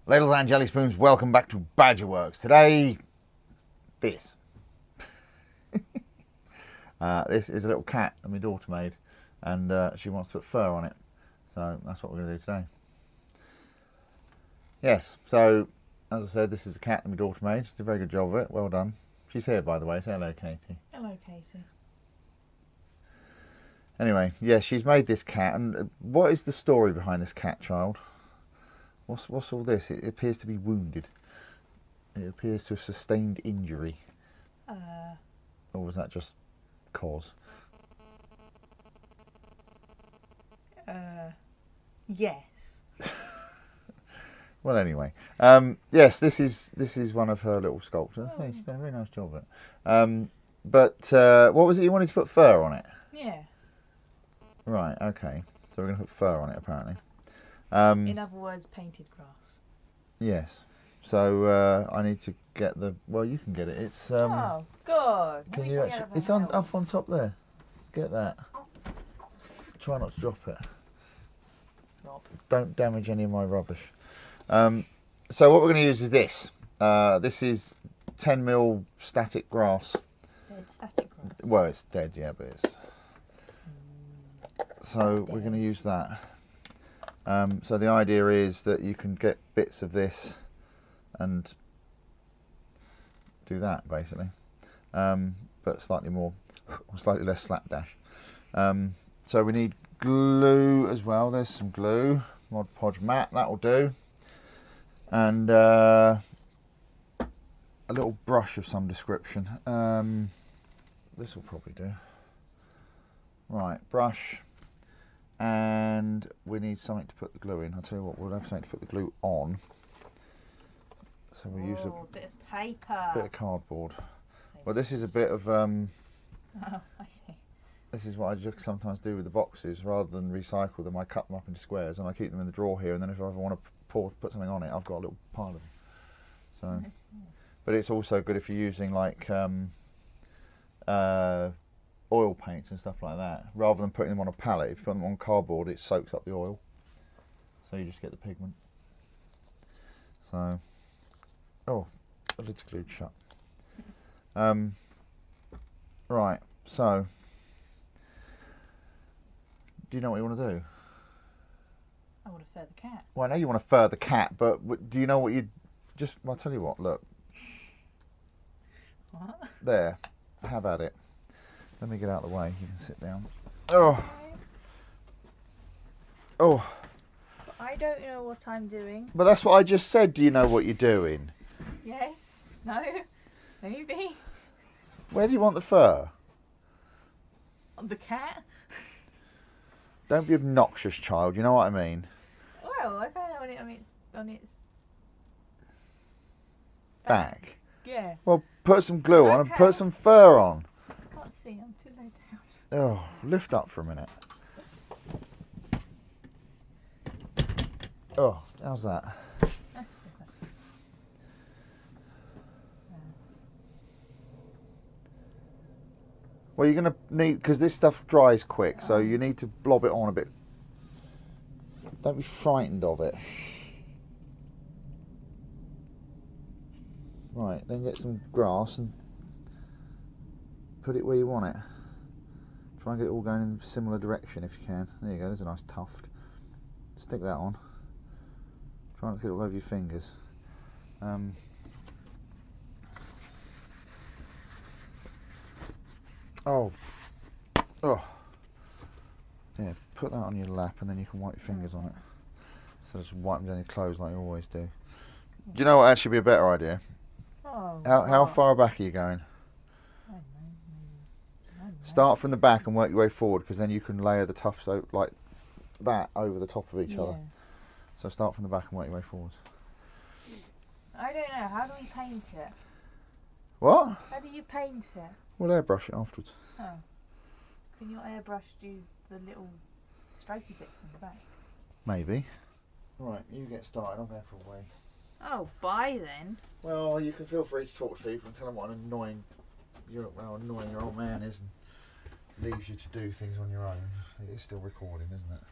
Ladles and jelly spoons, welcome back to Badgerworks. Today, this. This is a little cat that my daughter made, and she wants to put fur on it. So that's what we're going to do today. Yes, so as I said, this is a cat that my daughter made. She did a very good job of it. Well done. She's here, by the way. Say hello, Katie. Hello, Katie. Anyway, yes, she's made this cat. And what is the story behind this cat, child? What's all this? It appears to be wounded. It appears to have sustained injury. Or was that just cause? Yes. Well, anyway, yes, this is one of her little sculptures. I think she's done a very nice job of it. But what was it you wanted to put fur on it? Yeah. Right. Okay. So we're going to put fur on it, apparently. In other words, painted grass. Yes. So I need to get the. Well, you can get it. It's. Oh, good. Can you actually? It's up on top there. Get that. Try not to drop it. Don't damage any of my rubbish. So what we're going to use is this. This is 10mm static grass. Dead static grass. Well, it's dead, yeah, but it's. So we're going to use that. So the idea is that you can get bits of this and do that basically, but slightly more, or slightly less slapdash. So we need glue as well. There's some glue, Mod Podge matte, that will do, and a little brush of some description. This will probably do. Right, brush. And we need something to put the glue in. I'll tell you what, we'll have something to put the glue on. So we use a bit of paper. bit of cardboard. Well, this is a bit of. Oh, I see. This is what I just sometimes do with the boxes. Rather than recycle them, I cut them up into squares and I keep them in the drawer here. And then if I ever want to put something on it, I've got a little pile of them. So, but it's also good if you're using like oil paints and stuff like that, rather than putting them on a palette. If you put them on cardboard, it soaks up the oil, so you just get the pigment. So, oh, the lid's glued shut. Right, so do you know what you want to do? I want to fur the cat. Well, I know you want to fur the cat, but do you know what you just? Well, I'll tell you what. Look, What? there, have at it. Let me get out of the way. You can sit down. Oh. Oh. I don't know what I'm doing. But that's what I just said. Do you know what you're doing? Yes. No. Maybe. Where do you want the fur? On the cat? Don't be obnoxious, child. You know what I mean? Well, I found it on its Back. Yeah. Well, put some glue on and Okay. put some fur on. I can't see. I'm too low down. Oh, lift up for a minute. Oh, how's that? That's good. Well, you're going to need, because this stuff dries quick, so you need to blob it on a bit. Don't be frightened of it. Right, then get some grass and put it where you want it. Try and get it all going in a similar direction if you can. There you go, there's a nice tuft. Stick that on. Try not to get it all over your fingers. Oh. Yeah, put that on your lap and then you can wipe your fingers on it. So just wipe them down your clothes like you always do. Do you know what would actually be a better idea? Oh. How far back are you going? I don't know. Start from the back and work your way forward, because then you can layer the tufts like that over the top of each other. So start from the back and work your way forward. I don't know. How do we paint it? What? How do you paint it? We'll airbrush it afterwards. Oh. Can your airbrush do the little stripey bits on the back? Maybe. Right, you get started. I'm going for a wee. Oh, bye then. Well, you can feel free to talk to people and tell them what an annoying, how annoying your old man is, and leaves you to do things on your own. It is still recording, isn't it?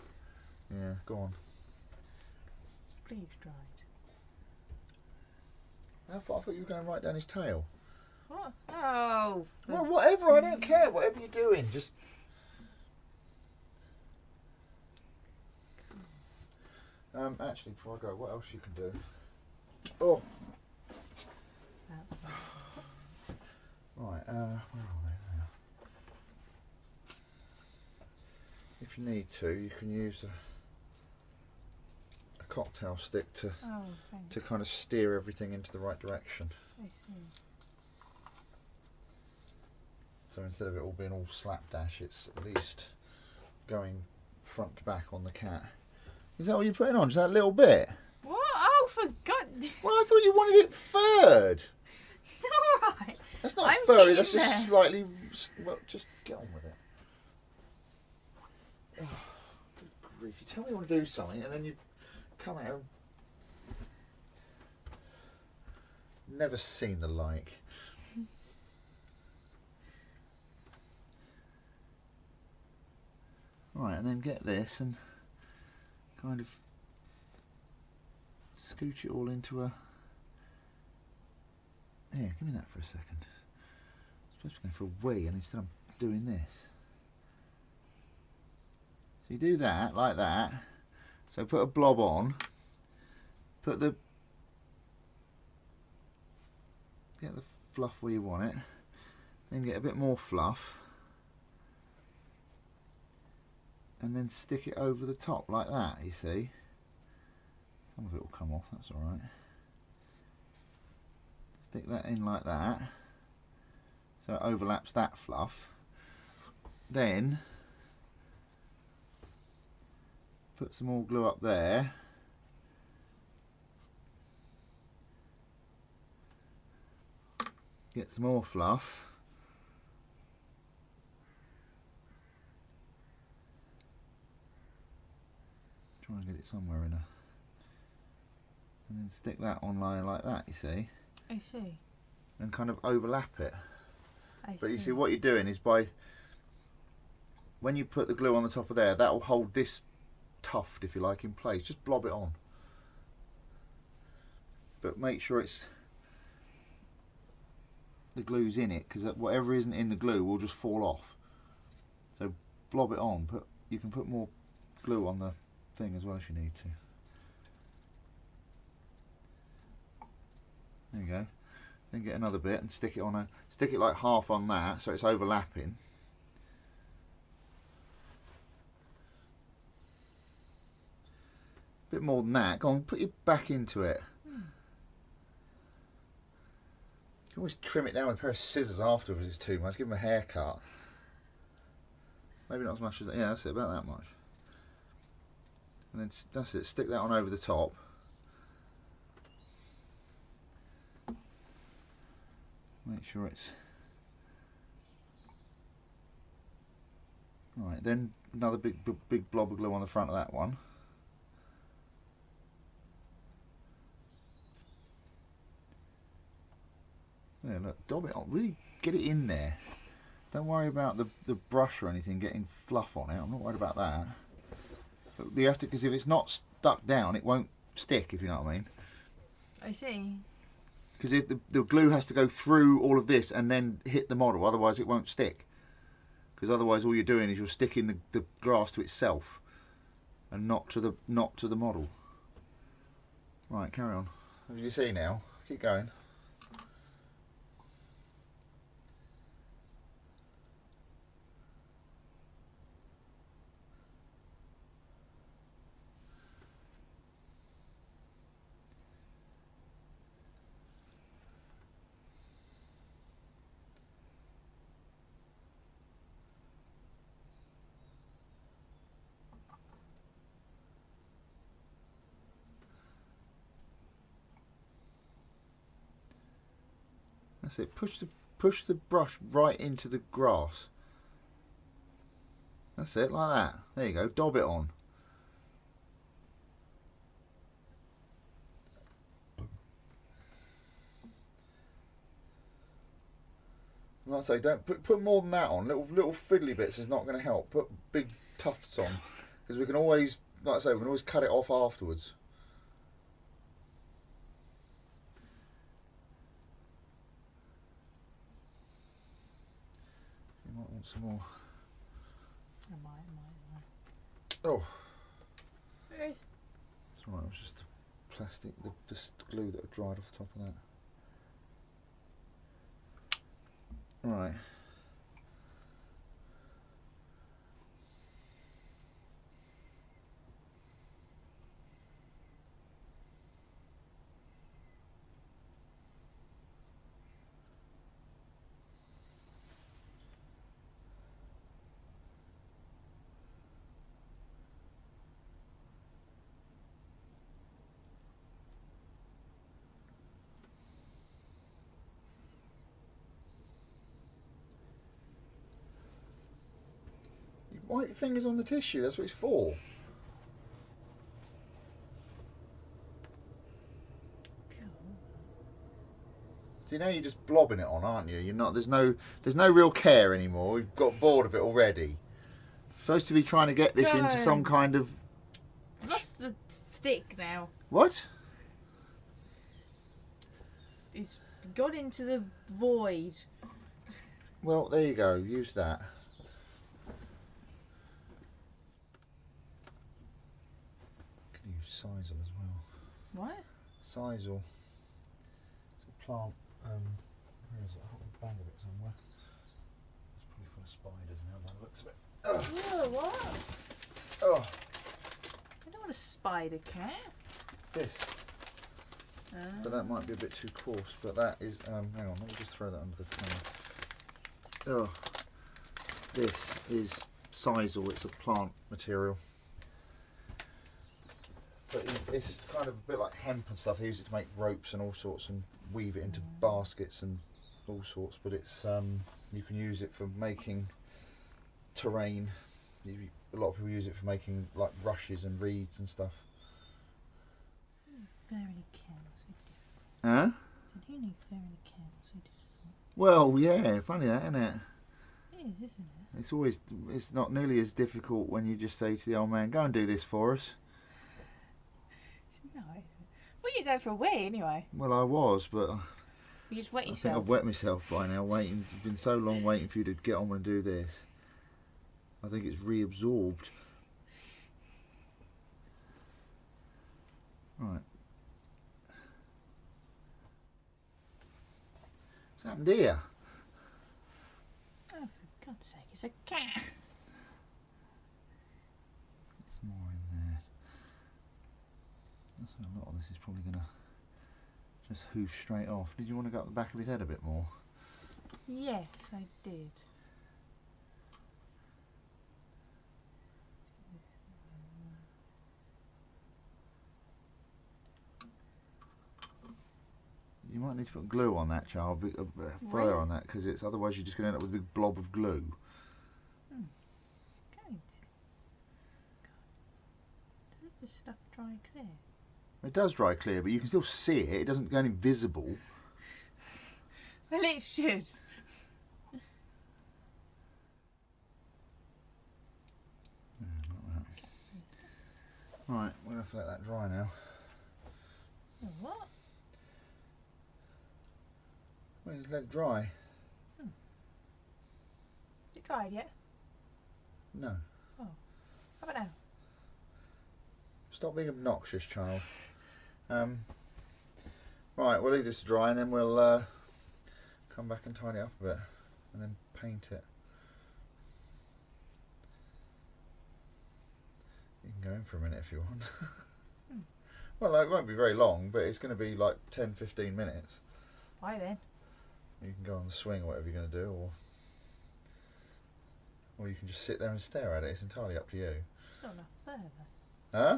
Yeah, go on. Sleeves dried. I thought you were going right down his tail. What? Oh. Well, whatever, I don't care. Whatever you're doing, just... actually, before I go, what else you can do? Oh. Right, where are they now? If you need to, you can use a cocktail stick to kind of steer everything into the right direction. I see. So instead of it all being all slapdash, it's at least going front to back on the cat. Is that what you're putting on? Just that little bit? What? Oh, for God! Well, I thought you wanted it furred. All right. That's not furry. That's just slightly. Well, just get on with it. Oh, good grief! You tell me you want to do something, and then you come out. Never seen the like. Right, and then get this and kind of scooch it all into a... Here, give me that for a second. I'm supposed to be going for a wee, and instead I'm doing this. So you do that, like that. So put a blob on. Get the fluff where you want it. Then get a bit more fluff. And then stick it over the top like that, you see. Some of it will come off, that's alright. Stick that in like that, so it overlaps that fluff. Then put some more glue up there. Get some more fluff. Try and get it somewhere in a... And then stick that on like that, you see. I see. And kind of overlap it. But you see what you're doing is by... When you put the glue on the top of there, that will hold this tuft, if you like, in place. Just blob it on. But make sure it's... the glue's in it, because whatever isn't in the glue will just fall off. So blob it on. You can put more glue on the thing as well if you need to. There you go. Then get another bit and stick it like half on that so it's overlapping. Bit more than that. Go on, put your back into it. You can always trim it down with a pair of scissors afterwards if it's too much. Give them a haircut. Maybe not as much as that. Yeah, that's it, about that much. And then that's it, stick that on over the top. Make sure it's... Right, then another big blob of glue on the front of that one. Yeah, look, dob it on, really get it in there. Don't worry about the brush or anything getting fluff on it, I'm not worried about that. But you have to, because if it's not stuck down, it won't stick, if you know what I mean. I see. Because if the glue has to go through all of this and then hit the model, otherwise it won't stick. Because otherwise all you're doing is you're sticking the glass to itself and not to the model. Right, carry on. As you see now, keep going. That's it. Push the brush right into the grass. That's it, like that. There you go. Dob it on. Like I say, don't put more than that on. Little fiddly bits is not going to help. Put big tufts on, because we can always, like I say, we can always cut it off afterwards. want some more. I might. Oh. There is. It's alright, it was just the plastic, the glue that had dried off the top of that. Right. You wipe your fingers on the tissue, that's what it's for. So you know you're just blobbing it on, aren't you? You're not. There's no real care anymore. We've got bored of it already. Supposed to be trying to get this into some kind of. Lost the stick now. What? It's gone into the void. Well, there you go. Use that. Can use sisal as well. What? Sisal. It's a plant. Where is it? I've got a bag of it somewhere. It's probably full of spiders now by the looks of it. Whoa, what? Oh, I don't want a spider cat. this. But that might be a bit too coarse. But that is. Hang on, let me just throw that under the camera. Oh, this is sisal. It's a plant material. But it's kind of a bit like hemp and stuff. They use it to make ropes and all sorts, and weave it into baskets and all sorts. But it's you can use it for making terrain. A lot of people use it for making like rushes and reeds and stuff. Fairy cows are difficult. Huh? You need fairy cows are difficult. Well, yeah, funny that, isn't it? It is, isn't it? It's not nearly as difficult when you just say to the old man, "Go and do this for us." No, it isn't. Well, you go for a wee anyway. Well, I was, but You just wet I think yourself. I've wet myself by now. Waiting, it's been so long waiting for you to get on and do this. I think it's reabsorbed. Right. What's happened here? Oh, for God's sake, it's a cat. There's more in there. That's a lot of this is probably going to just hoosh straight off. Did you want to go up the back of his head a bit more? Yes, I did. You might need to put glue on that, child, further Really? on that, because it's otherwise you're just going to end up with a big blob of glue. Going to. Does this stuff dry clear? It does dry clear, but you can still see it. It doesn't go invisible. Well, it should. Right, we'll have to let that dry now. Oh, what? Well, just let it dry. Is it dried yet? No. Oh. How about now? Stop being obnoxious, child. Right, we'll leave this to dry and then we'll come back and tidy it up a bit and then paint it. You can go in for a minute if you want. Well, it won't be very long, but it's going to be like 10-15 minutes. Why then? You can go on the swing or whatever you're going to do, or you can just sit there and stare at it. It's entirely up to you. It's not enough further. Huh?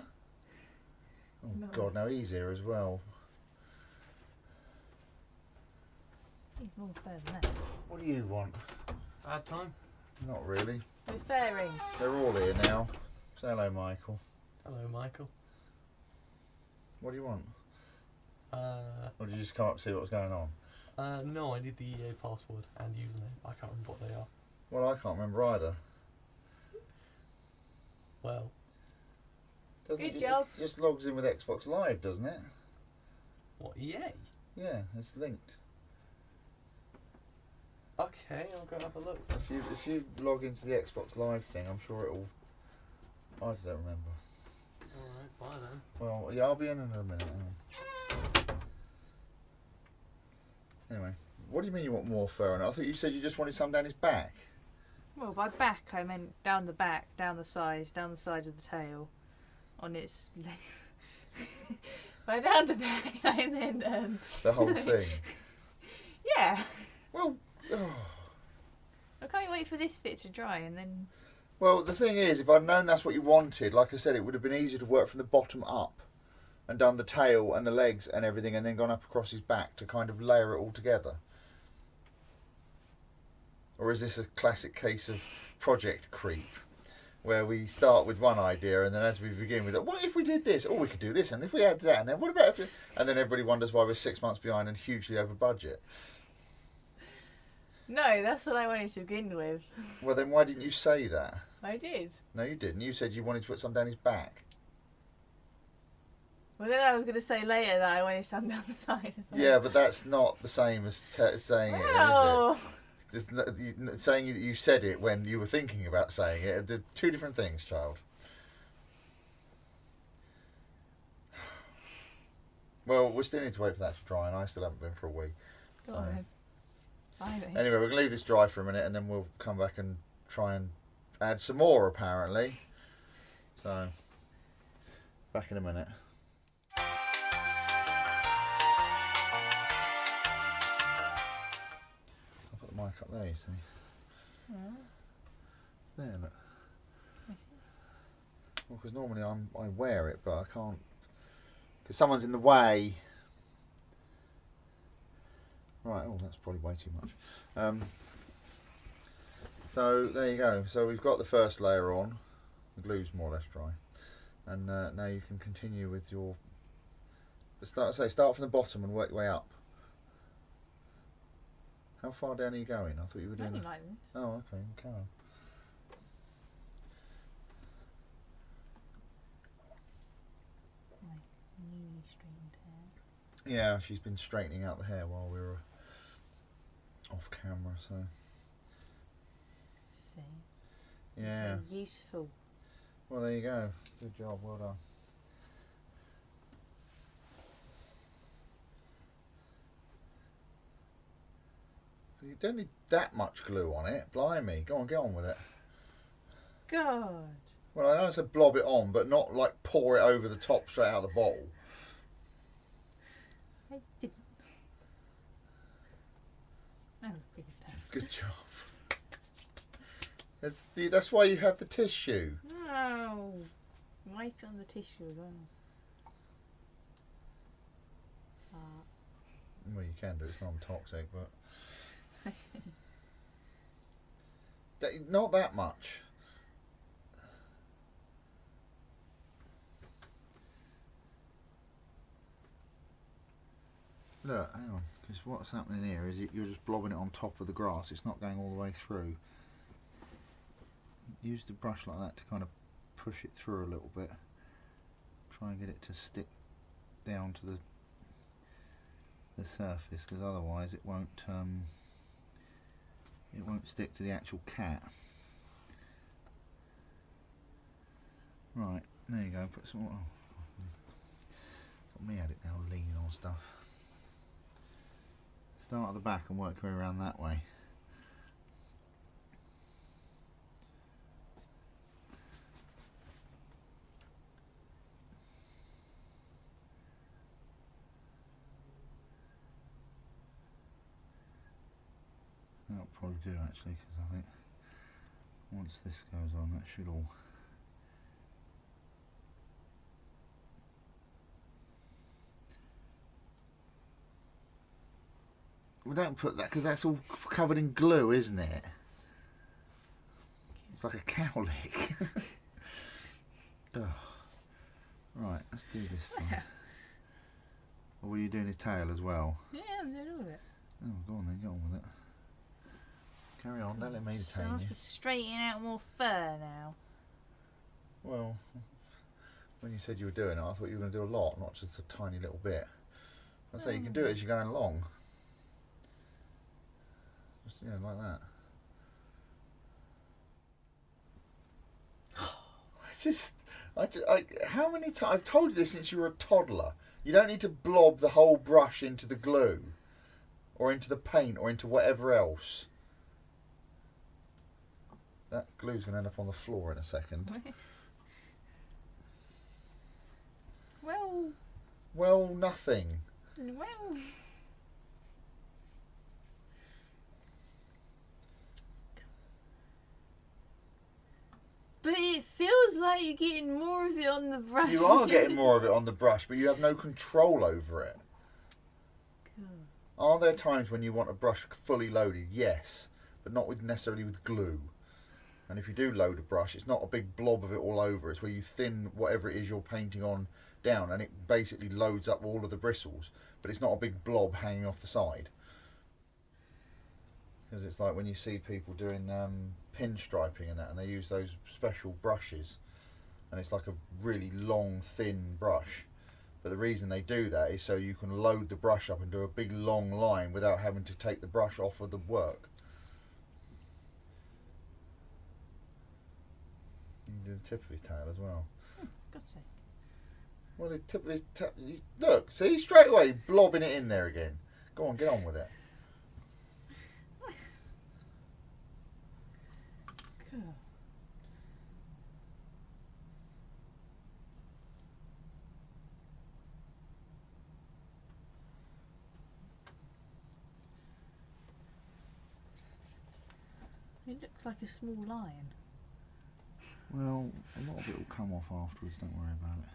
Oh No. God, now he's here as well. It's more further than that. What do you want? Bad time. Not really. Referring. They're all here now. Say hello, Michael. Hello, Michael. What do you want? Uh, Or did you just come up to see what was going on? no, I need the EA password and username. I can't remember what they are. Well, I can't remember either. Well, Doesn't Good it, job. It just logs in with Xbox Live, doesn't it? what, EA? Yeah, it's linked. Okay, I'll go have a look. If you log into the Xbox Live thing, I'm sure it'll. I don't remember. Alright, bye then. Well, yeah, I'll be in a minute. Hang on. Anyway, what do you mean you want more fur on it? I thought you said you just wanted some down his back. Well, by back I meant down the back, down the sides, down the side of the tail, on its legs. By down the back, I meant The whole thing. yeah. Well, I can't wait for this bit to dry and then. well, the thing is, if I'd known that's what you wanted, like I said, it would have been easier to work from the bottom up and done the tail and the legs and everything and then gone up across his back to kind of layer it all together. Or is this a classic case of project creep, where we start with one idea and then as we begin with it, what if we did this? Oh, we could do this, and if we had that, and then what about if... And then everybody wonders why we're 6 months behind and hugely over budget. No, that's what I wanted to begin with. Well, then why didn't you say that? I did. No, you didn't. You said you wanted to put some down his back. Well, then I was going to say later that I wanted some down the side as well. Yeah, but that's not the same as saying it, Well, is it? Saying that you said it when you were thinking about saying it are two different things, child. Well, we still need to wait for that to dry, and I still haven't been for a week. go So. on then. Fine, then. Anyway, we're going to leave this dry for a minute, and then we'll come back and try and add some more, apparently. So, back in a minute. I'll put the mic up there, you see. Oh, It's there, look. I see. Well, because normally I wear it, but I can't. Because someone's in the way. Right, oh, that's probably way too much. So, there you go. So, we've got the first layer on. The glue's more or less dry. And now you can continue with your... Start from the bottom and work your way up. How far down are you going? I thought you were doing... Only like this. Oh, okay, carry on. My newly straightened hair. Yeah, she's been straightening out the hair while we were off camera, so... See. Yeah. So useful. Well, there you go. Good job, well done. You don't need that much glue on it. Blimey, go on, get on with it. God. Well, I know it's a blob it on, but not like pour it over the top straight out of the bottle. I didn't. Oh, Good job. That's why you have the tissue. No. Wipe it on the tissue as well. Well, you can do it. It's non-toxic, but I see. not that much. Look, hang on, because what's happening here is you're just blobbing it on top of the grass. It's not going all the way through. Use the brush like that to kind of push it through a little bit. Try and get it to stick down to the surface, because otherwise it won't stick to the actual cat. Right, there you go. Put some. Oh, got me at it now, leaning on stuff. Start at the back and work your way around that way. That'll probably do actually, because I think once this goes on, that should all. We don't put that because that's all covered in glue, isn't it? It's like a cow lick. Ugh. Right, let's do this side. Or were you doing his tail as well? Yeah, I'm doing all of it. Oh, go on then, get on with it. Carry on, don't let me So I detain have you. to straighten out more fur now. Well, when you said you were doing it, I thought you were going to do a lot, not just a tiny little bit. I say you can do it as you're going along. Just, you know, like that. How many times I've told you this since you were a toddler? You don't need to blob the whole brush into the glue, or into the paint, or into whatever else. That glue's going to end up on the floor in a second. Well, nothing. Well. But it feels like you're getting more of it on the brush. You are getting more of it on the brush, but you have no control over it. Cool. Are there times when you want a brush fully loaded? Yes, but not necessarily with glue. And if you do load a brush, it's not a big blob of it all over. It's where you thin whatever it is you're painting on down, and it basically loads up all of the bristles, but it's not a big blob hanging off the side. Because it's like when you see people doing pinstriping and that, and they use those special brushes, and it's like a really long, thin brush. But the reason they do that is so you can load the brush up and do a big long line without having to take the brush off of the work. You can do the tip of his tail as well. God's sake. Well, the tip of his tail. Look, see, straight away blobbing it in there again. Go on, get on with it. Cool. It looks like a small lion. Well, a lot of it will come off afterwards, don't worry about it.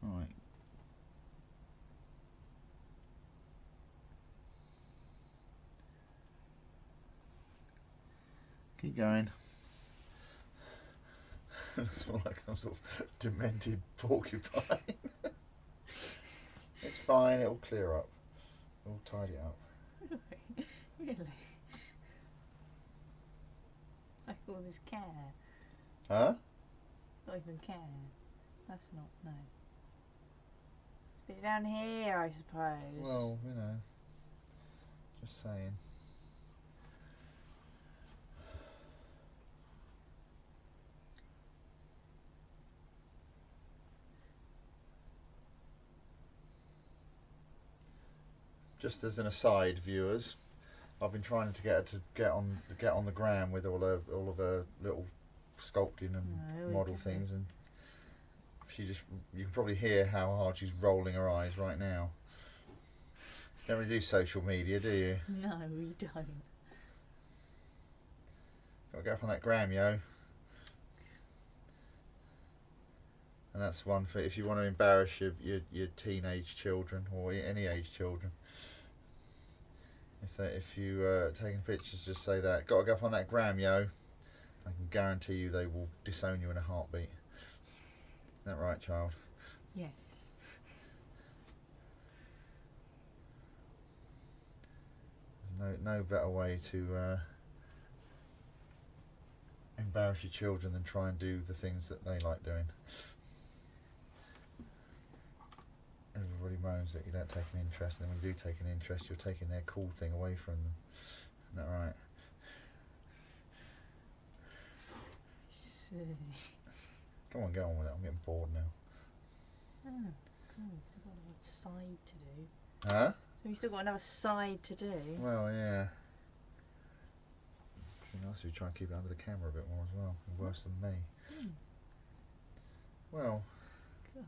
Right. Keep going. It's more like some sort of demented porcupine. It's fine, it'll clear up. We'll tidy it up. Really? Like all this care. Huh? It's not even care. That's not, no. It's a bit down here, I suppose. Well, you know, just saying. Just as an aside, viewers, I've been trying to get her to get on the gram with all of her little sculpting and model things, and she just, you can probably hear how hard she's rolling her eyes right now. You don't really do social media, do you? No, we don't. Gotta get up on that gram, yo. And that's one for if you want to embarrass your teenage children or any age children. If you taking pictures, just say that. Gotta go up on that gram, yo. I can guarantee you they will disown you in a heartbeat. Isn't that right, child? Yes. There's no better way to embarrass your children than try and do the things that they like doing. Everybody moans that you don't take an interest, and then when you do take an interest, you're taking their cool thing away from them. Isn't that right? Come on, get on with it. I'm getting bored now. Oh, cool. We've got another side to do. Huh? So we've still got another side to do. Well, yeah. It'd be nice if you try and keep it under the camera a bit more as well. Worse than me. Well. Cool.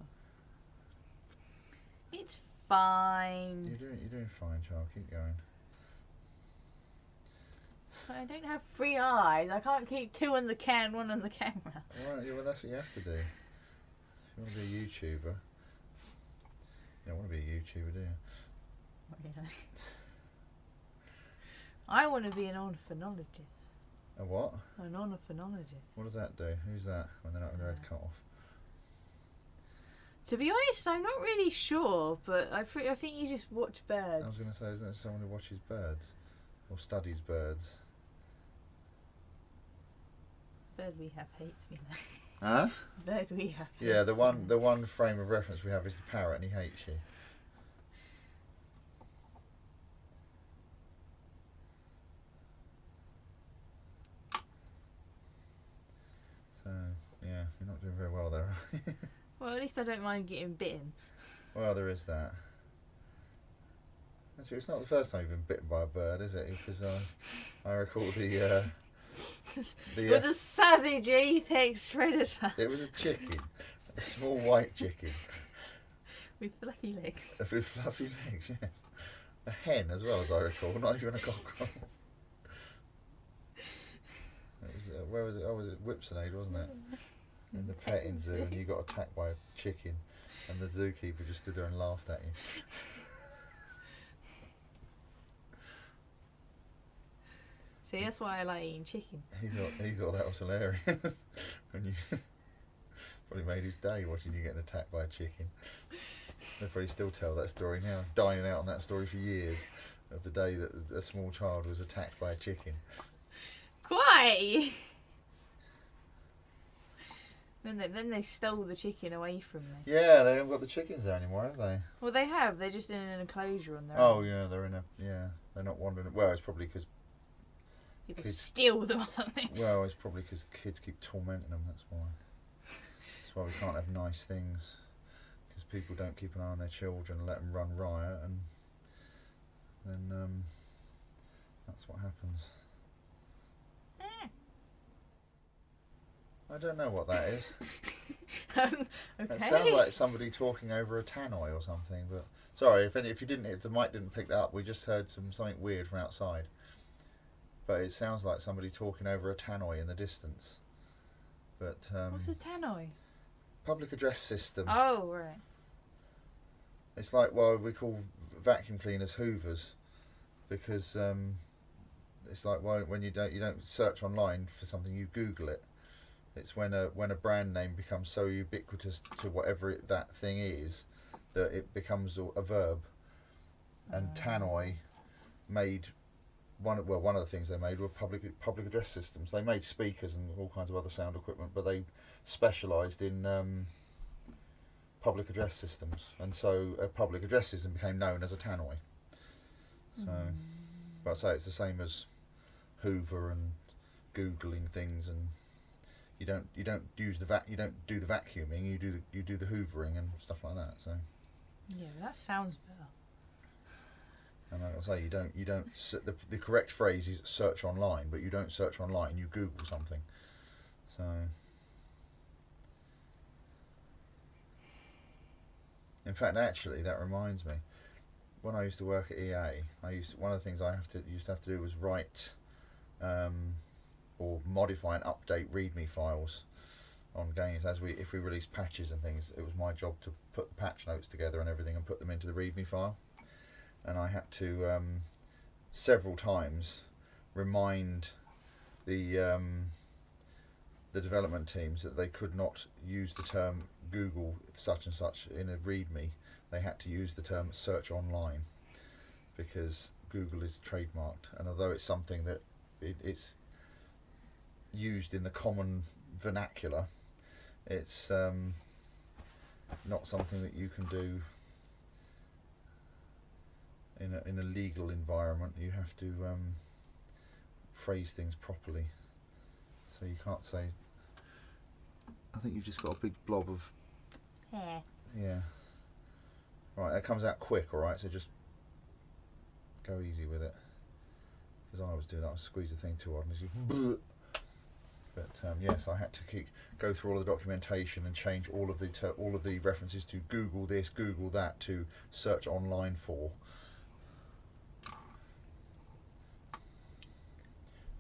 It's fine. You're doing fine, child. Keep going. But I don't have 3 eyes. I can't keep 2 on the can, 1 on the camera. Well, yeah, well, that's what you have to do. If you want to be a YouTuber. You don't want to be a YouTuber, do you? Yeah. I want to be an ornithologist. A what? An ornithologist. What does that do? Who's that when they're not having their head cut off? To be honest, I'm not really sure, but I think you just watch birds. I was going to say, isn't there someone who watches birds? Or studies birds? Bird we have hates me now. Huh? Bird we have. Yeah, hates the me. one frame of reference we have is the parrot, and he hates you. Well, at least I don't mind getting bitten. Well, there is that. Actually, it's not the first time you've been bitten by a bird, is it? Because I recall It was a savage apex predator it was a chicken, a small white chicken with fluffy legs. with fluffy legs. Yes, a hen as well, as I recall, not even a cockerel. Where was it? Oh, was it Whipsonade, wasn't it? In the petting zoo, and you got attacked by a chicken, and the zookeeper just stood there and laughed at you. See, that's why I like eating chicken. He thought that was hilarious. When you probably made his day watching you getting attacked by a chicken. They probably still tell that story now, dining out on that story for years, of the day that a small child was attacked by a chicken. Quite. Then they stole the chicken away from me. Yeah, they haven't got the chickens there anymore, have they? Well, they have. They're just in an enclosure on their Oh own. yeah, they're not wandering. Well, it's probably because People kids steal them or something. Well, it's probably because kids keep tormenting them. That's why. That's why we can't have nice things. Because people don't keep an eye on their children and let them run riot, and then that's what happens. I don't know what that is. Okay. It sounds like somebody talking over a tannoy or something. But sorry, if the mic didn't pick that up, we just heard something weird from outside. But it sounds like somebody talking over a tannoy in the distance. But What's a tannoy? public address system. Oh, right. It's like, well, we call vacuum cleaners hoovers, because it's like, well, when you don't search online for something, you Google it. It's when a brand name becomes so ubiquitous to whatever that thing is that it becomes a verb. And tannoy made one of the things they made were public address systems. They made speakers and all kinds of other sound equipment, but they specialised in public address systems, and so a public address system became known as a tannoy. So, but I say it's the same as Hoover and Googling things, and you don't do the vacuuming, you do the hoovering and stuff like that. So Yeah, that sounds better. and like I say, you don't the correct phrase is search online, but you don't search online, you Google something. So in fact, actually, that reminds me, when I used to work at EA, one of the things I used to have to do was write or modify and update README files on games. If we released patches and things, it was my job to put the patch notes together and everything and put them into the README file. And I had to several times remind the development teams that they could not use the term Google such and such in a README. They had to use the term search online, because Google is trademarked, and although it's something that it's used in the common vernacular, it's not something that you can do in a legal environment. You have to phrase things properly, so you can't say, I think you've just got a big blob of yeah. Right, that comes out quick, alright, so just go easy with it, because I always do that. I squeeze the thing too hard and just but yes, I had to go through all of the documentation and change all of the references to Google this, Google that, to search online for.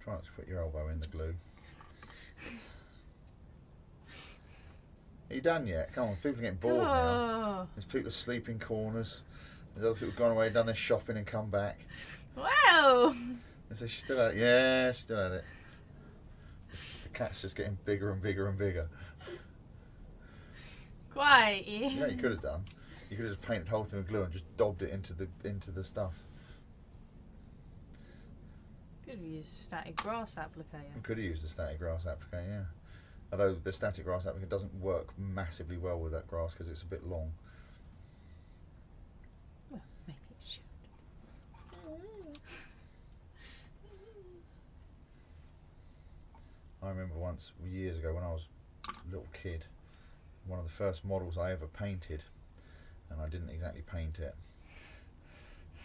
Try not to put your elbow in the glue. Are you done yet? Come on, people are getting bored now. There's people asleep in corners. There's other people gone away, done their shopping and come back. Wow! And so she's still at it. Yeah, she's still at it. The cat's just getting bigger and bigger and bigger. Quite. You know what you could have done? You could have just painted the whole thing with glue and just daubed it into the stuff. Could have used static grass applicator. You could have used the static grass applicator, yeah. Although the static grass applicator doesn't work massively well with that grass because it's a bit long. Well, maybe it should. I remember once, years ago, when I was a little kid, one of the first models I ever painted, and I didn't exactly paint it.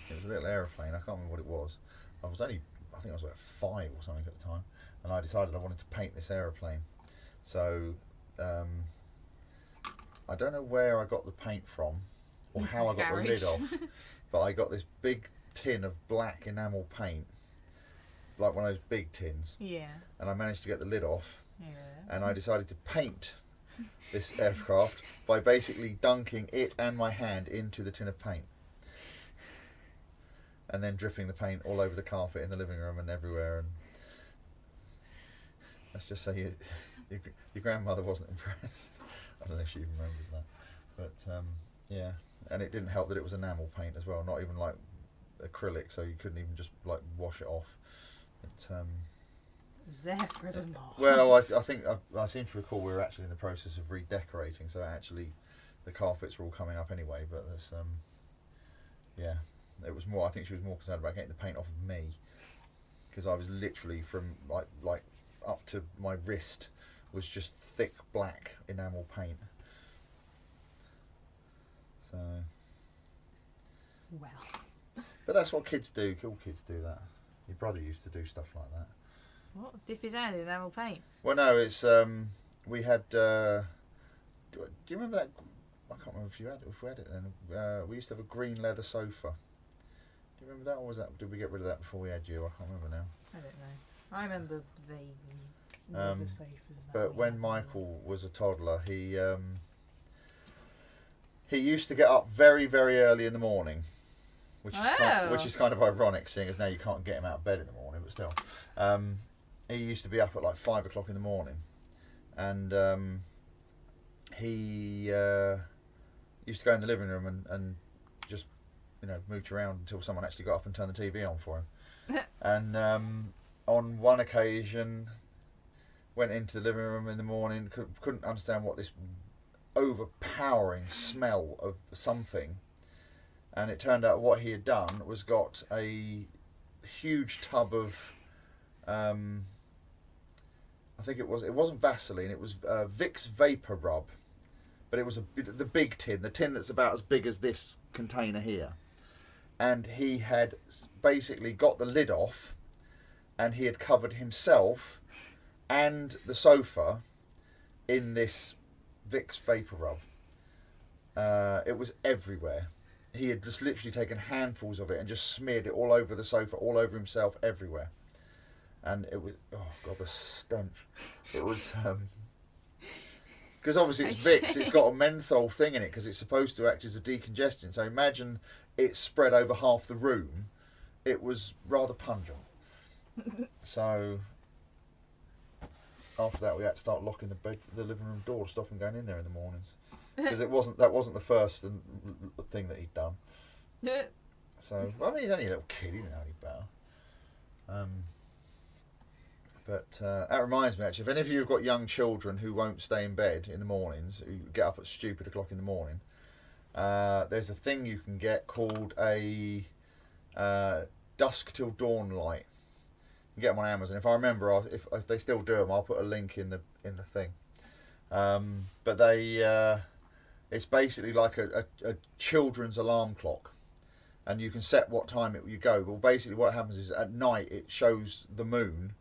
It was a little aeroplane. I can't remember what it was. I think I was about 5 or something at the time, and I decided I wanted to paint this aeroplane. So I don't know where I got the paint from or how I got the lid off, but I got this big tin of black enamel paint, like one of those big tins. Yeah. And I managed to get the lid off, Yeah. and I decided to paint this aircraft by basically dunking it and my hand into the tin of paint, and then dripping the paint all over the carpet in the living room and everywhere. And let's just say your grandmother wasn't impressed. I don't know if she even remembers that, but yeah. And it didn't help that it was enamel paint as well, not even like acrylic, so you couldn't even just like wash it off. It was there forevermore. well, I think I seem to recall we were actually in the process of redecorating, so actually the carpets were all coming up anyway. But there's yeah, it was more. I think she was more concerned about getting the paint off of me, because I was literally from like up to my wrist was just thick black enamel paint. So. Well. But that's what kids do. All kids do that. Your brother used to do stuff like that. What? Dip his hand in enamel paint? Well, no, it's we had. Do you remember that? I can't remember if we had it then. We used to have a green leather sofa. Do you remember that, or was that? Did we get rid of that before we had you? I can't remember now. I don't know. I remember the sofas. But when Michael was a toddler, he used to get up very, very early in the morning, which is kind of ironic, seeing as now you can't get him out of bed in the morning. But still, he used to be up at like 5 o'clock in the morning, and he used to go in the living room and just mooch around until someone actually got up and turned the TV on for him. And on one occasion, went into the living room in the morning, couldn't understand what this overpowering smell of something, and it turned out what he had done was got a huge tub of I think it wasn't Vaseline, it was Vicks Vapor Rub, but it was the big tin, the tin that's about as big as this container here, and he had basically got the lid off, and he had covered himself and the sofa in this Vicks Vapor Rub. It was everywhere. He had just literally taken handfuls of it and just smeared it all over the sofa, all over himself, everywhere. And it was, oh god, the stench. It was, because obviously it's Vicks, it's got a menthol thing in it because it's supposed to act as a decongestant. So imagine it spread over half the room. It was rather pungent. So after that, we had to start locking the living room door to stop him going in there in the mornings, because that wasn't the first thing that he'd done. So I mean, he's only a little kid; he didn't know any better. But that reminds me, actually, if any of you have got young children who won't stay in bed in the mornings, who get up at stupid o'clock in the morning, there's a thing you can get called a dusk till dawn light. You can get them on Amazon. If I remember, if they still do them, I'll put a link in the thing. But it's basically like a children's alarm clock, and you can set what time you go. Well, basically what happens is at night it shows the moon,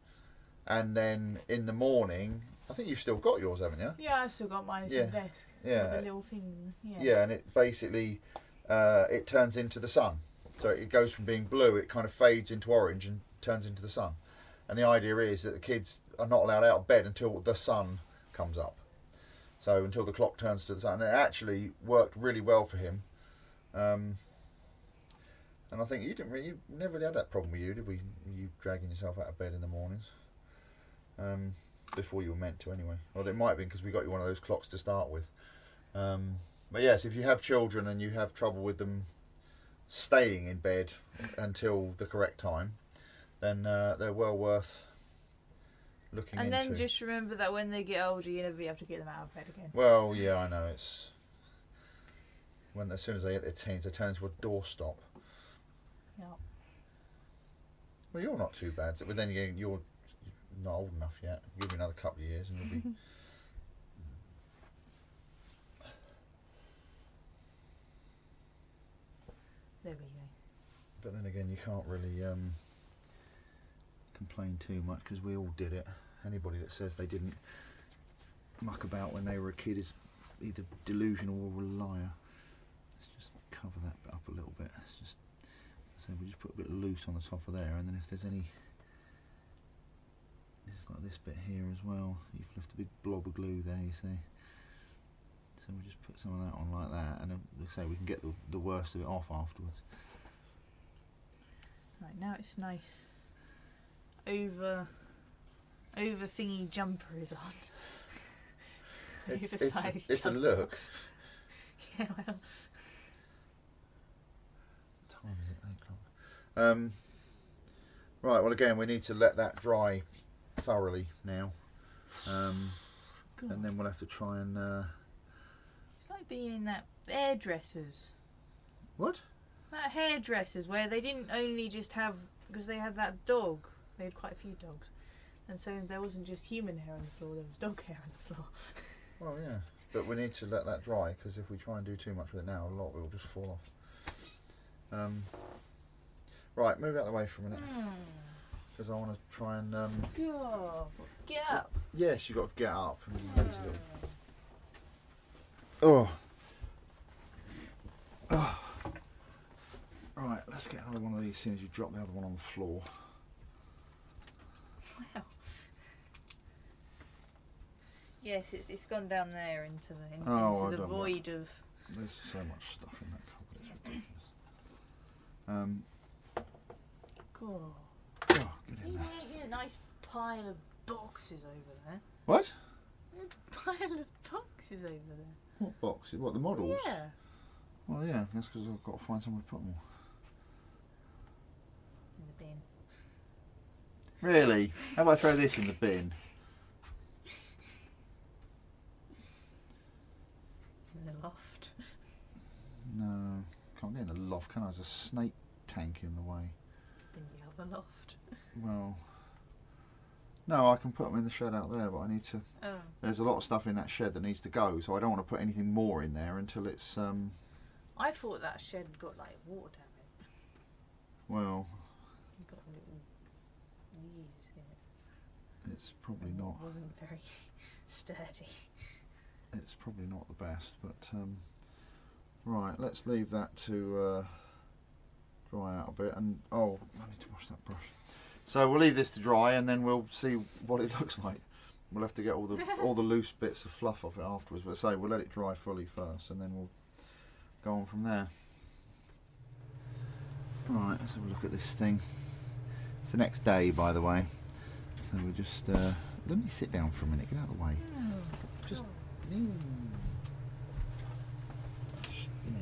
and then in the morning, I think you've still got yours, haven't you? Yeah, I've still got mine on the desk. Yeah. The little thing. Yeah. Yeah, and it basically it turns into the sun. So it goes from being blue, it kind of fades into orange and turns into the sun. And the idea is that the kids are not allowed out of bed until the sun comes up. So until the clock turns to the sun. And it actually worked really well for him. And I think you never really had that problem with you, did we? You dragging yourself out of bed in the mornings. Before you were meant to anyway. Well, it might have been because we got you one of those clocks to start with. But yes, if you have children and you have trouble with them staying in bed until the correct time, then they're well worth looking into. And then just remember that when they get older, you never have to get them out of bed again. Well, yeah, I know. It's as soon as they hit their teens, they turn into a doorstop. Yeah. Well, you're not too bad, but then again, you're not old enough yet. Give me another couple of years and you'll be There we go. But then again, you can't really complain too much because we all did it. Anybody that says they didn't muck about when they were a kid is either delusional or a liar. Let's just cover that bit up a little bit. It's just, so we just put a bit loose on the top of there, and then if there's any, it's like this bit here as well. You've left a big blob of glue there, you see. So we'll just put some of that on like that, and then, like I say, we can get the worst of it off afterwards. Right, now it's nice. Over thingy jumper is on. It's Oversized a look. Yeah, well. What time is it? 8 o'clock. Right, well again, we need to let that dry thoroughly now. And then we'll have to try and... It's like being in that hairdressers. What? That hairdressers where they didn't only just have... Because they had that dog. They had quite a few dogs. And so there wasn't just human hair on the floor, there was dog hair on the floor. Well, yeah. But we need to let that dry, because if we try and do too much with it now, a lot will just fall off. Right, move out of the way for a minute. Because I want to try and... God, get up. Yes, you've got to get up. And lazy little... Oh. Right, let's get another one of these as soon as you drop the other one on the floor. Wow. Yes, it's gone down there into the void of... There's so much stuff in that cupboard, it's ridiculous. Cool. Oh, get in You there. get a nice pile of boxes over there. What? A pile of boxes over there. What boxes? What, the models? Yeah. Well, yeah, that's because I've got to find somewhere to put them all. In the bin. Really? How about I throw this in the bin? In the loft. No, can't get in the loft, can I? There's a snake tank in the way. In the other loft. Well, no, I can put them in the shed out there, but I need to... Oh. There's a lot of stuff in that shed that needs to go, so I don't want to put anything more in there until it's... I thought that shed got like water down it. Well... It got little leaves in it. It's probably not. It wasn't very sturdy. It's probably not the best, but right, let's leave that to dry out a bit. And oh, I need to wash that brush. So we'll leave this to dry, and then we'll see what it looks like. We'll have to get all the loose bits of fluff off it afterwards. But say we'll let it dry fully first, and then we'll go on from there. Right, let's have a look at this thing. It's the next day, by the way. So we just let me sit down for a minute. Get out of the way. Just.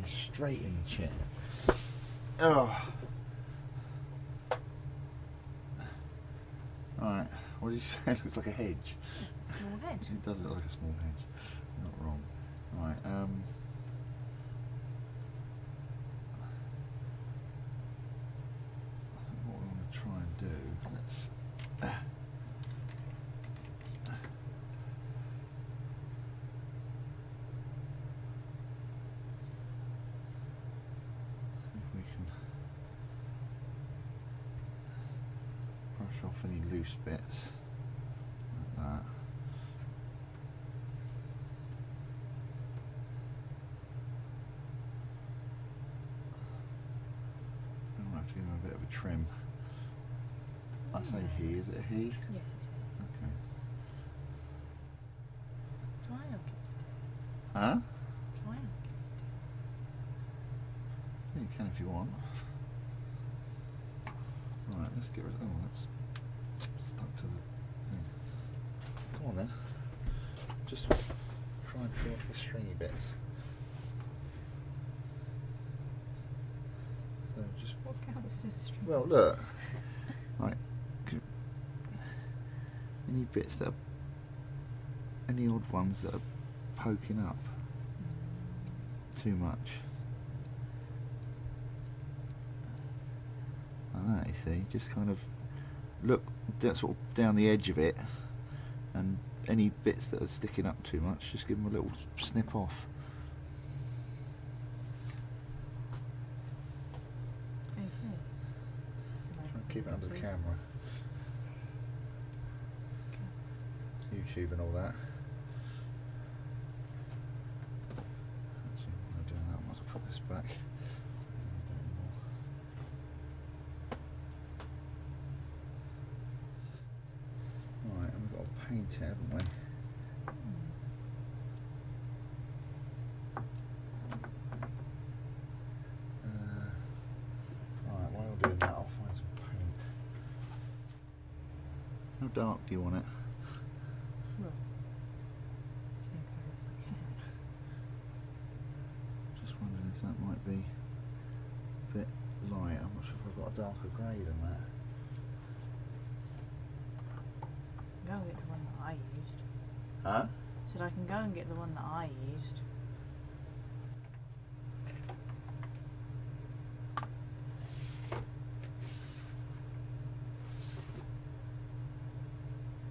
Straight in the chair. Oh. Alright, what did you say? It looks like a hedge. Small hedge. It does look like a small hedge. Not wrong. Right, I think what we want to try and do, let's off any loose bits like that. I'm gonna have to give him a bit of a trim. I say he, is it a he? Yes, it's here. Okay. Try not get still. Huh? Try not get still. You can if you want. Right, let's get rid of... Oh, that's stuck to the thing. Come on then. Just try and trim off the stringy bits. So just... What counts as a string? Well, look. Like... Any bits that are... Any odd ones that are poking up too much. Like that, you see, just kind of look sort of down the edge of it, and any bits that are sticking up too much, just give them a little snip off. Keep it under the Please. camera. YouTube and all that. Actually, while I'm doing that, I might as well put this back. Right, and we've got to paint it, haven't we? Right, while you're doing that, I'll find some paint. How dark do you want it? Well, same colour as I can. Just wondering if that might be a bit light. I'm not sure if I've got a darker grey than that. Go and get the one that I used. Huh? Said I can go and get the one that I used.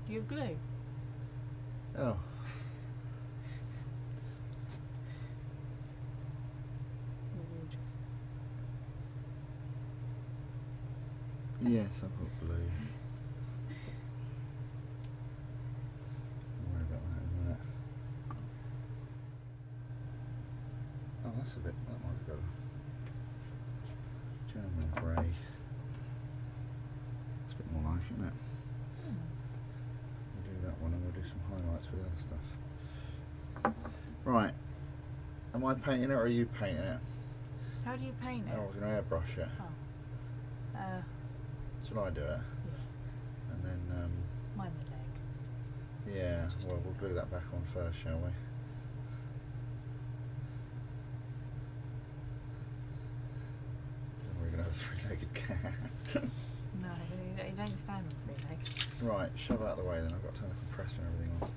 Do you have glue? Oh. Yes, I've got blue. Don't worry about that in a minute. Oh, that's a bit, that might be better. German grey. It's a bit more like it, isn't it? We'll do that one and we'll do some highlights for the other stuff. Right. Am I painting it or are you painting it? How do you paint it? Oh, I was going to airbrush it. Shall I do it? Yeah. And then, Mind the leg. yeah, well, we'll glue that back on first, shall we? We're going to have a three-legged cat. No, he don't stand on 3 legs. Right, shove it out of the way then. I've got to turn the compressor and everything on.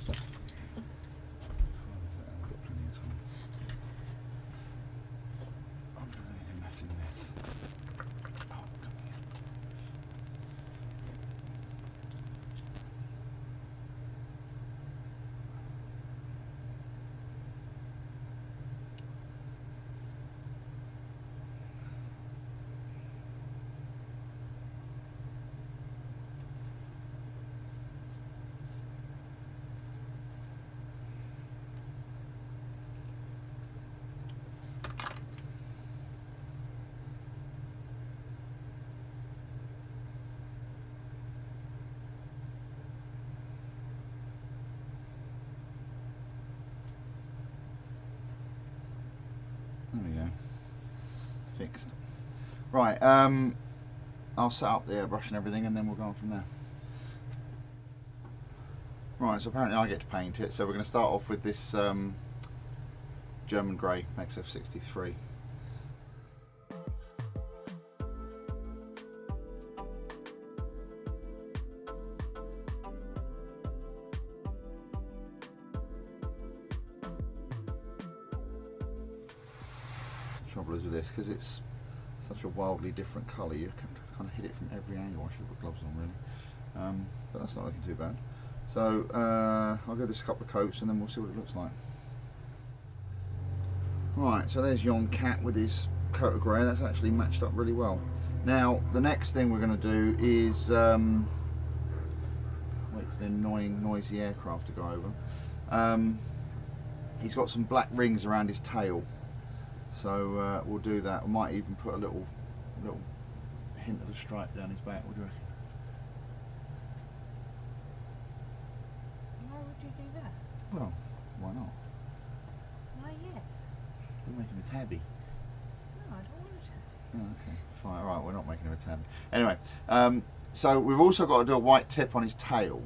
What time is it? I've got plenty of time. I wonder if there's anything left in this. Oh, come here. There we go. Fixed. Right, I'll set up the airbrush and everything and then we'll go on from there. Right, so apparently I get to paint it, so we're going to start off with this German grey XF63. Trouble is with this, because it's such a wildly different colour, you can kind of hit it from every angle. I should have put gloves on really, but that's not looking too bad. So I'll give this a couple of coats and then we'll see what it looks like. Right, so there's Yon Cat with his coat of grey. That's actually matched up really well. Now the next thing we're going to do is wait for the annoying noisy aircraft to go over. He's got some black rings around his tail. So we'll do that. We might even put a little hint of a stripe down his back. What do you reckon? Why would you do that? Well, why not? Why, yes. We're making a tabby. No, I don't want to. Oh, okay, fine. All right, we're not making him a tabby. Anyway, so we've also got to do a white tip on his tail.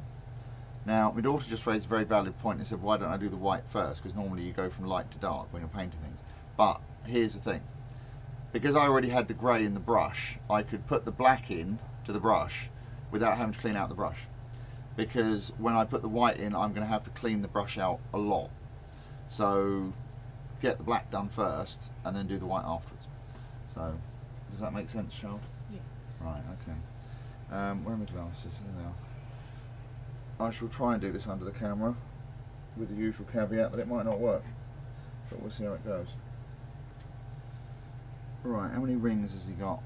Now, my daughter just raised a very valid point and said, why don't I do the white first? Because normally you go from light to dark when you're painting things. But here's the thing, because I already had the grey in the brush, I could put the black in to the brush without having to clean out the brush, because when I put the white in I'm going to have to clean the brush out a lot. So get the black done first and then do the white afterwards. So does that make sense, child? Yes. Right, okay. Where are my glasses? There they are. I shall try and do this under the camera with the usual caveat that it might not work, but we'll see how it goes. Right, how many rings has he got?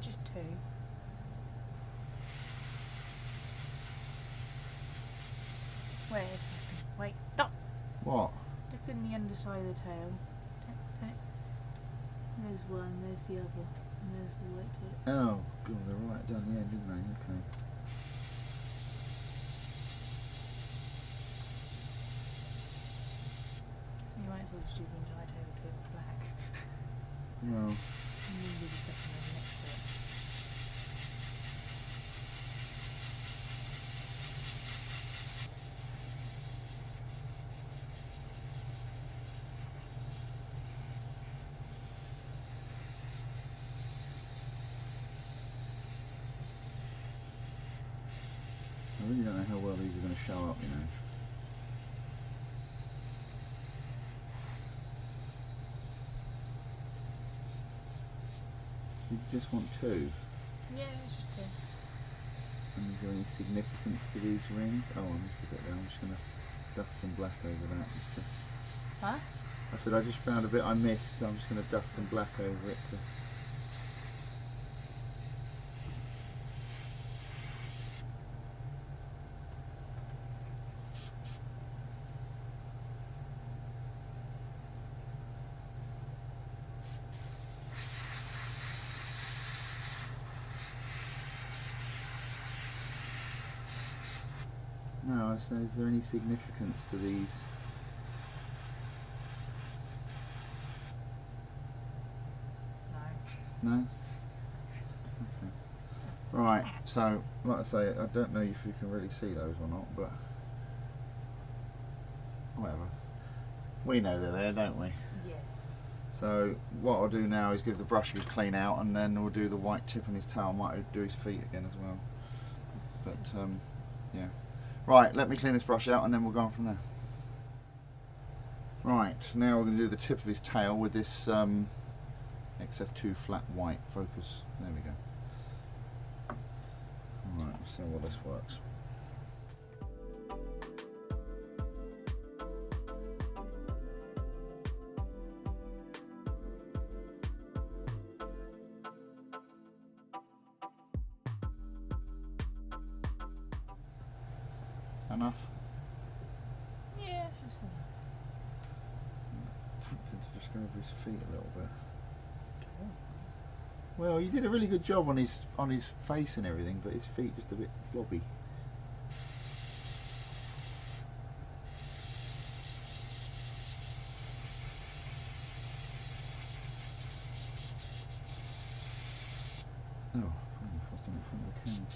Just 2. Wait a second. Wait, stop! What? Look in the underside of the tail. Turn it. There's one, there's the other, and there's the white tip. Oh, God, they're right down the end, didn't they? Okay. So you might as well just do the entire tail to black. Well, And then do the second one next to it. I really don't know how well these are going to show up, you know. You just want 2. Yeah, it's just 2. And is there any significance to these rings? Oh, I missed a bit there. I'm just going to dust some black over that. Huh? I said I just found a bit I missed, so I'm just going to dust some black over it. No, I said, is there any significance to these? No. No? Okay. Right, so, like I say, I don't know if you can really see those or not, but whatever. We know they're there, don't we? Yeah. So, what I'll do now is give the brush a good clean out, and then we'll do the white tip on his tail. I might do his feet again as well. But, yeah. Right, let me clean this brush out and then we'll go on from there. Right, now we're going to do the tip of his tail with this XF2 flat white focus. There we go. Alright, let's see how well this works. Enough? Yeah, that's enough. Tempted to just go over his feet a little bit. Well, you did a really good job on his face and everything, but his feet just a bit blobby. Oh, I've done it in front of the camera.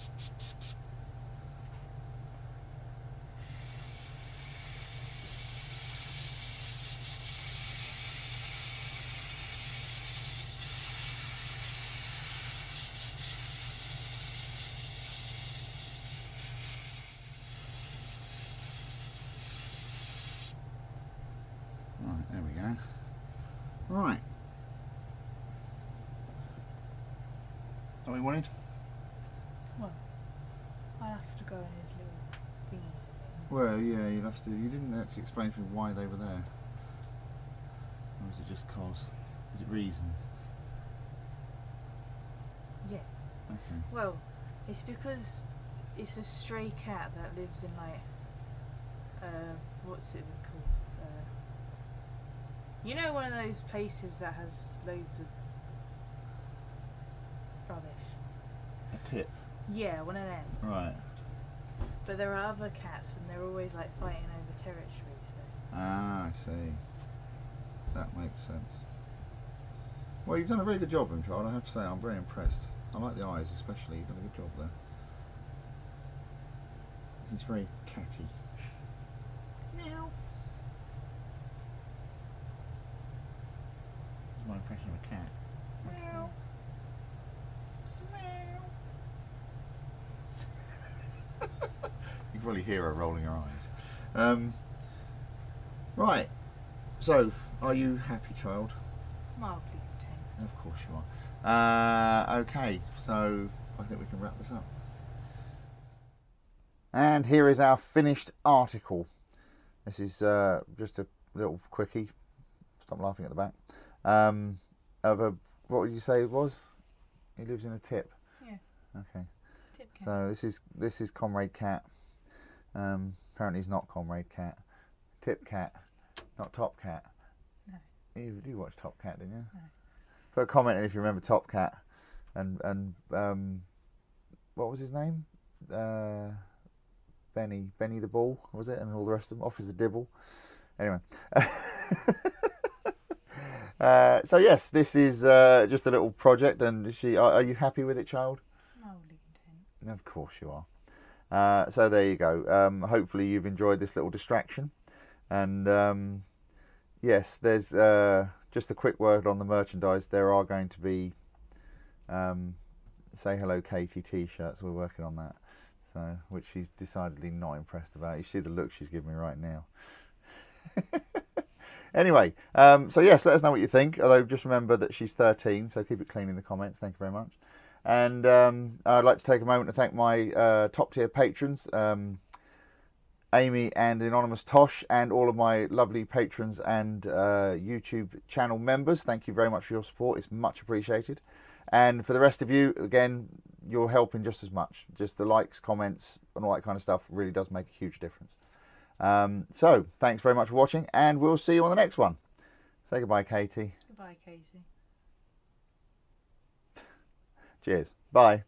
Right, there we go. Right. What we wanted? Well, I'll have to go in his little thingies again. Well, yeah, you'd have to. You didn't actually explain to me why they were there. Or is it just cause? Is it reasons? Yeah. Okay. Well, it's because it's a stray cat that lives in like, what's it called? You know, one of those places that has loads of rubbish. A tip. Yeah, one of them. Right. But there are other cats, and they're always like fighting over territory. So. Ah, I see. That makes sense. Well, you've done a very good job, child. I have to say, I'm very impressed. I like the eyes, especially. You've done a good job there. He's very catty. Meow. That's my impression of a cat. Meow. You can probably hear her rolling her eyes. Right. So, are you happy, child? Mildly content. Of course you are. Okay, so I think we can wrap this up. And here is our finished article. This is just a little quickie. Stop laughing at the back. Of a, what would you say it was? He lives in a tip. Yeah. Okay. Tip cat. So this is Comrade Cat. Apparently he's not Comrade Cat. Tip Cat, not Top Cat. No. You watched Top Cat, didn't you? No. Put a comment in if you remember Top Cat. And what was his name? Benny the Bull, was it? And all the rest of them. Officer Dibble. Anyway. So yes, this is just a little project. And are you happy with it, child? Mildly content. Of course you are. So there you go. Hopefully you've enjoyed this little distraction. And yes, there's just a quick word on the merchandise. There are going to be Say Hello Katie t-shirts. We're working on that. So, which she's decidedly not impressed about. You see the look she's giving me right now. Anyway, so yes, let us know what you think. Although just remember that she's 13, so keep it clean in the comments. Thank you very much. And I'd like to take a moment to thank my top tier patrons, Amy and Anonymous Tosh, and all of my lovely patrons and YouTube channel members. Thank you very much for your support. It's much appreciated. And for the rest of you, again, you're helping just as much. Just the likes, comments, and all that kind of stuff really does make a huge difference. So, thanks very much for watching, and we'll see you on the next one. Say goodbye, Katie. Goodbye, Casey. Cheers. Bye.